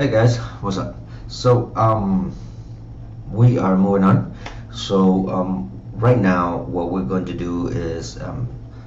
Hey guys, what's up? So we are moving on. So right now what we're going to do is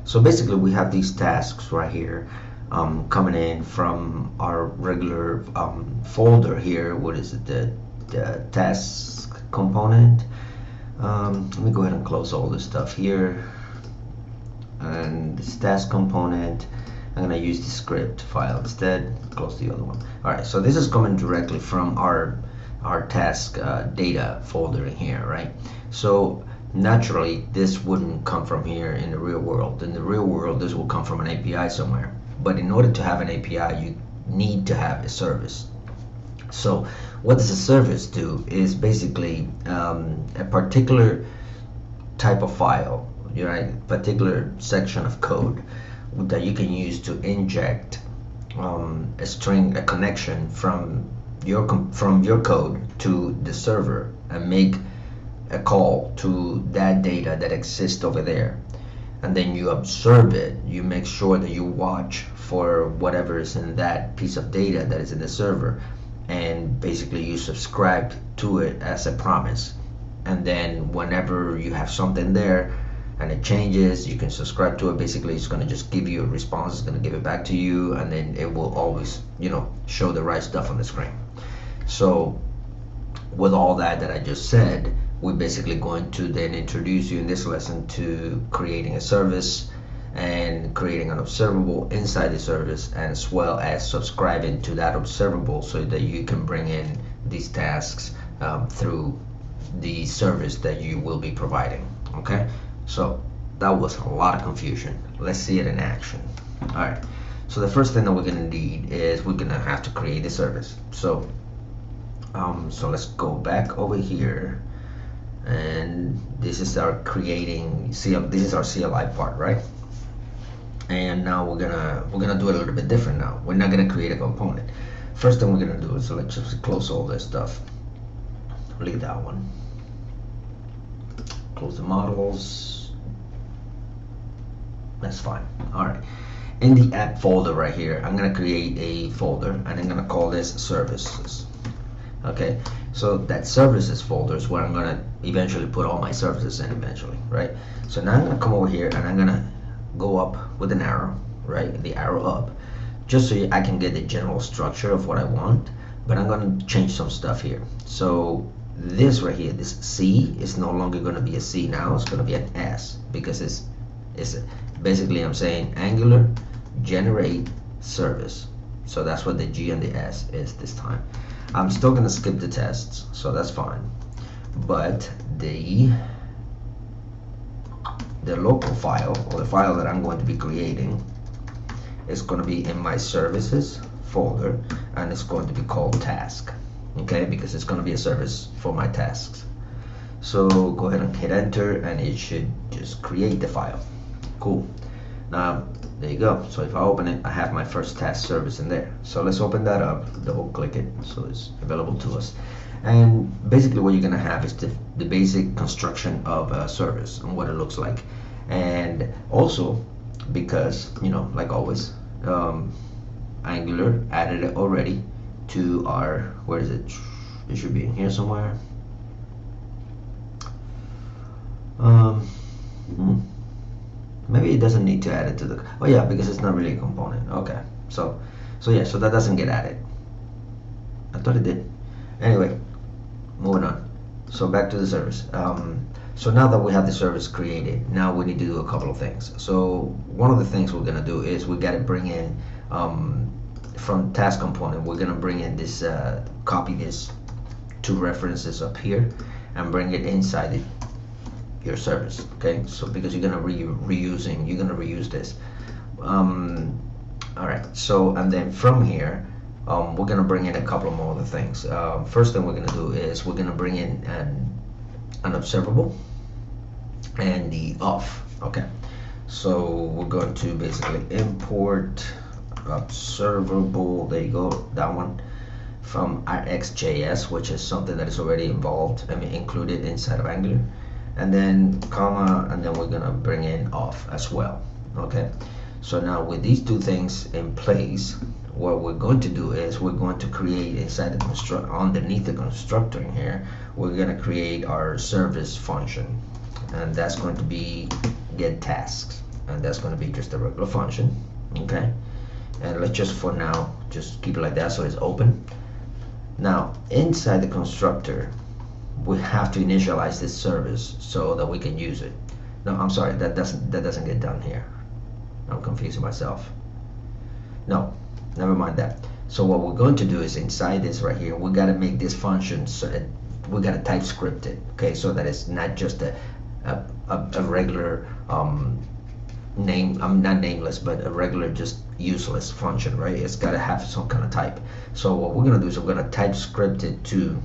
so basically we have these tasks right here coming in from our regular folder here. What is it? The task component. Let me go ahead and close all this stuff here. And this task component, I'm gonna use the script file instead. Close the other one. All right, so this is coming directly from our task data folder in here, right? So naturally, this wouldn't come from here in the real world. In the real world, this will come from an API somewhere. But in order to have an API, you need to have a service. So what does a service do? Is basically a particular type of file, right? Particular section of code that you can use to inject a connection from your code to the server and make a call to that data that exists over there, and then you observe it. You make sure that you watch for whatever is in that piece of data that is in the server, and basically you subscribe to it as a promise. And then whenever you have something there and it changes, you can subscribe to it. Basically, it's going to just give you a response. It's going to give it back to you, and then it will always, show the right stuff on the screen. So with all that I just said, we're basically going to then introduce you in this lesson to creating a service and creating an observable inside the service, as well as subscribing to that observable so that you can bring in these tasks through the service that you will be providing. Okay, so that was a lot of confusion. Let's see it in action. All right, so the first thing that we're going to need is we're going to have to create a service. So let's go back over here, and this is our creating CLI. This is our CLI part, right? And now we're gonna do it a little bit different. Now we're not gonna create a component. First thing we're gonna do is, so let's just close all this stuff. Leave that one. Close the models. That's fine. All right. In the app folder right here, I'm gonna create a folder, and I'm gonna call this services. Okay. So that services folder is where I'm gonna eventually put all my services in eventually, right? So now I'm gonna come over here and I'm gonna go up with an arrow, right? The arrow up, just so I can get the general structure of what I want. But I'm gonna change some stuff here. So this right here, this C is no longer gonna be a C now. It's gonna be an S, because it's basically, I'm saying Angular generate service. So that's what the G and the S is this time. I'm still gonna skip the tests, so that's fine. But the local file, or the file that I'm going to be creating, is going to be in my services folder, and it's going to be called task. Okay, because it's going to be a service for my tasks. So go ahead and hit enter, and it should just create the file. Cool. Now there you go. So if I open it, I have my first task service in there. So let's open that up, double click it so it's available to us. And basically what you're gonna have is the basic construction of a service and what it looks like. And also, because like always, Angular added it already to our, where is it? It should be in here somewhere. Maybe it doesn't need to add it to the, oh yeah, because it's not really a component. Okay, so yeah, so that doesn't get added. I thought it did. Anyway, moving on. So back to the service. So now that we have the service created, now we need to do a couple of things. So one of the things we're gonna do is we gotta bring in from task component, we're gonna bring in this, copy this two references up here and bring it inside your service. Okay, so because you're gonna reuse this. All right. So, and then from here, we're gonna bring in a couple more other things. First thing we're gonna do is we're gonna bring in an observable and the off. Okay, so we're going to basically import observable, there you go, that one, from RxJS, which is something that is already included inside of Angular, and then comma, and then we're gonna bring in off as well. Okay, so now with these two things in place, what we're going to do is we're going to create inside the underneath the constructor in here, we're going to create our service function, and that's going to be get tasks, and that's going to be just a regular function. Okay, and let's just for now just keep it like that so it's open. Now inside the constructor we have to initialize this service so that we can use it. No, I'm sorry, that doesn't get done here. I'm confusing myself. No, never mind that. So what we're going to do is inside this right here, we got to make this function so that we got to TypeScript it, okay, so that it's not just a regular name, not nameless, but a regular just useless function, right? It's got to have some kind of type. So what we're going to do is we're going to TypeScript it to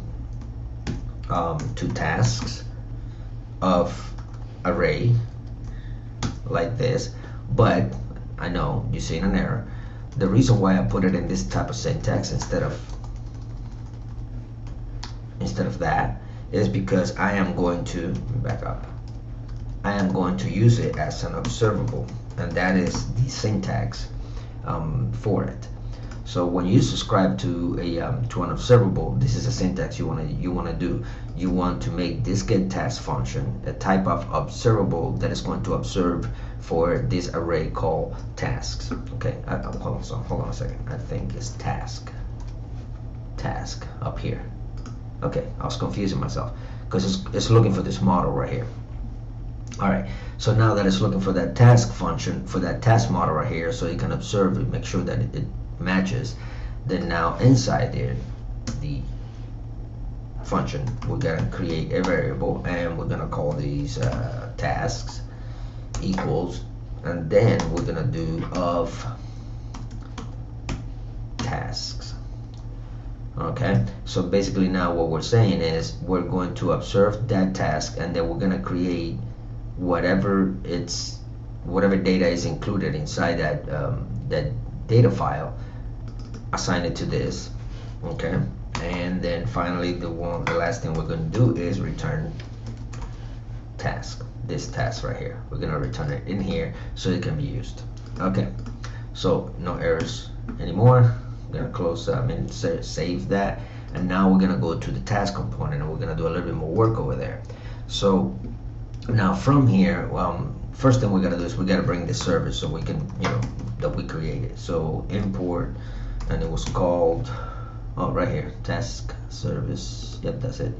tasks of array like this. But I know you're seeing an error. The reason why I put it in this type of syntax instead of that is because I am going to back up. I am going to use it as an observable, and that is the syntax for it. So when you subscribe to an observable, this is a syntax you want to do. You want to make this get task function a type of observable that is going to observe for this array called tasks. Okay, hold on a second. I think it's task up here. Okay, I was confusing myself because it's looking for this model right here. All right, so now that it's looking for that task function, for that task model right here, so you can observe it, make sure that it matches. Then now inside there, the function, we're gonna create a variable, and we're gonna call these tasks equals, and then we're gonna do of tasks. Okay, so basically now what we're saying is we're going to observe that task, and then we're gonna create whatever data is included inside that data file, assign it to this. Okay, and then finally the last thing we're going to do is return task, this task right here. We're going to return it in here so it can be used. Okay, so no errors anymore. I'm going to close save that, and now we're going to go to the task component, and we're going to do a little bit more work over there. So now from here, first thing we got to do is we got to bring the service so we can, that we created. So import, and it was called, right here, task service. Yep, that's it,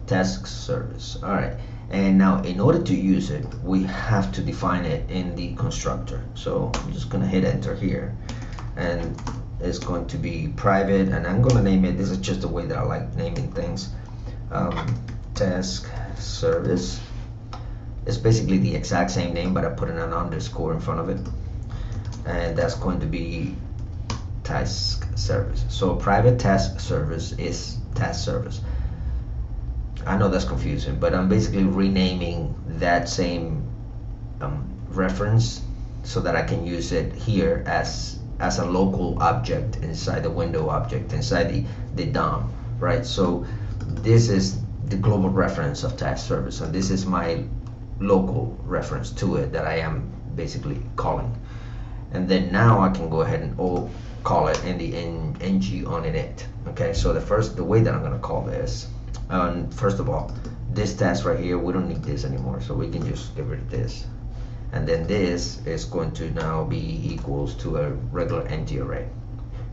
task service. All right, and now in order to use it, we have to define it in the constructor. So I'm just gonna hit enter here, and it's going to be private, and I'm gonna name it, this is just the way that I like naming things, task service. It's basically the exact same name, but I put in an underscore in front of it, and that's going to be task service. So private task service is task service. I know that's confusing, but I'm basically renaming that same reference so that I can use it here as a local object inside the window object inside the DOM, right? So this is the global reference of task service, and this is my local reference to it that I am basically calling. And then now I can go ahead and call it in the ng on init. Okay, so the way that I'm going to call this, first of all, this task right here, we don't need this anymore, so we can just get rid of this. And then this is going to now be equals to a regular empty array.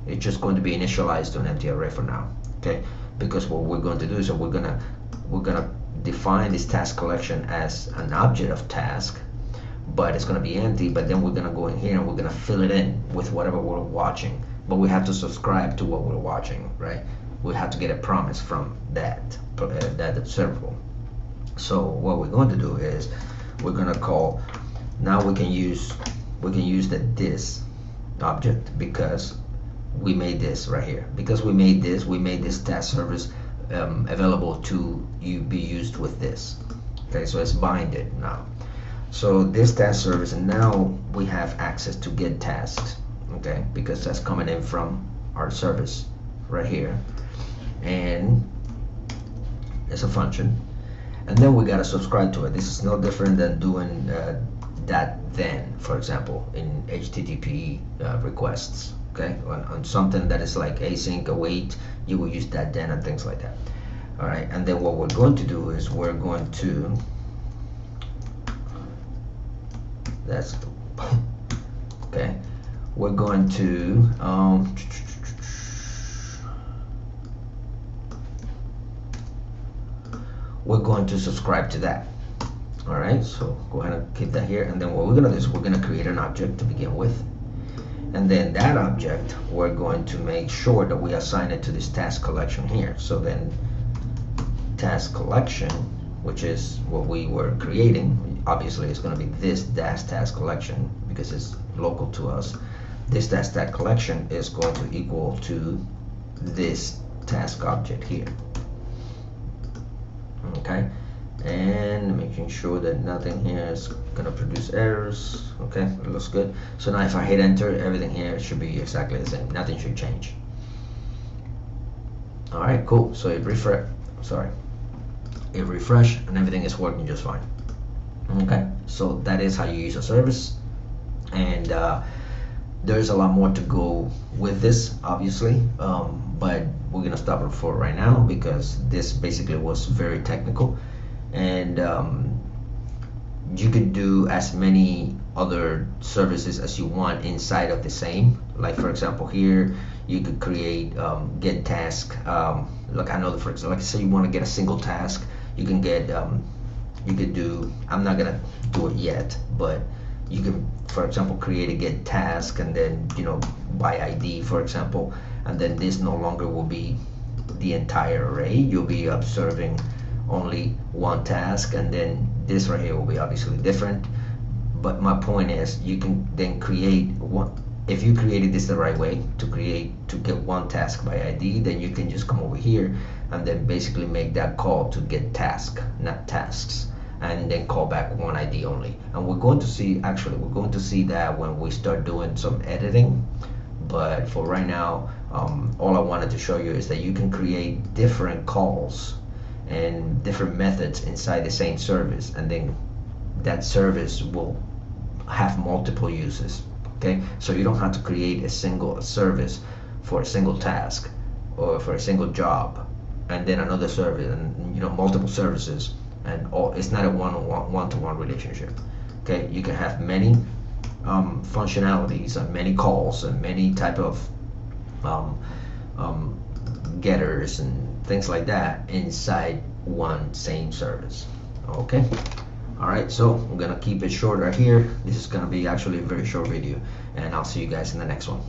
It's just going to be initialized to an empty array for now. Okay, because what we're going to do is we're gonna define this task collection as an object of task, but it's going to be empty. But then we're going to go in here and we're going to fill it in with whatever we're watching, but we have to subscribe to what we're watching, right? We have to get a promise from that observable. So what we're going to do is we're going to call, now we can use this object because we made this right here. Because we made this task service available to be used with this. Okay, so it's binded now. So this task service, and now we have access to get tasks. Okay, because that's coming in from our service right here, and it's a function. And then we gotta subscribe to it. This is no different than doing that then, for example, in HTTP requests. Okay, on something that is like async, await, you will use that then and things like that. All right, and then what we're going to do is we're going to, that's okay, we're going to subscribe to that. All right, so go ahead and keep that here, and then what we're gonna do is we're gonna create an object to begin with, and then that object we're going to make sure that we assign it to this task collection here. So then task collection, which is what we were creating, obviously it's going to be this dash task collection because it's local to us. This dash task collection is going to equal to this task object here. Okay, and making sure that nothing here is going to produce errors. Okay, it looks good. So now if I hit enter, everything here should be exactly the same. Nothing should change. All right, cool. So it refresh and everything is working just fine. Okay, so that is how you use a service, and there's a lot more to go with this, obviously, but we're gonna stop it for right now because this basically was very technical, and you can do as many other services as you want inside of the same. Like for example, here you could create get task. Like I know, for example, like say you want to get a single task, you can get you could do. I'm not gonna do it yet, but you can, for example, create a get task, and then by ID, for example, and then this no longer will be the entire array. You'll be observing only one task, and then this right here will be obviously different. But my point is, you can then create one. If you created this the right way to get one task by ID, then you can just come over here and then basically make that call to get task, not tasks, and then call back one ID only. And we're going to see that when we start doing some editing. But for right now, all I wanted to show you is that you can create different calls and different methods inside the same service, and then that service will have multiple uses. Okay, so you don't have to create a single service for a single task or for a single job, and then another service, and multiple services, and all. It's not a one-to-one relationship. Okay, you can have many functionalities and many calls and many type of getters and things like that inside one same service. Okay. Alright, so I'm gonna keep it short right here. This is gonna be actually a very short video, and I'll see you guys in the next one.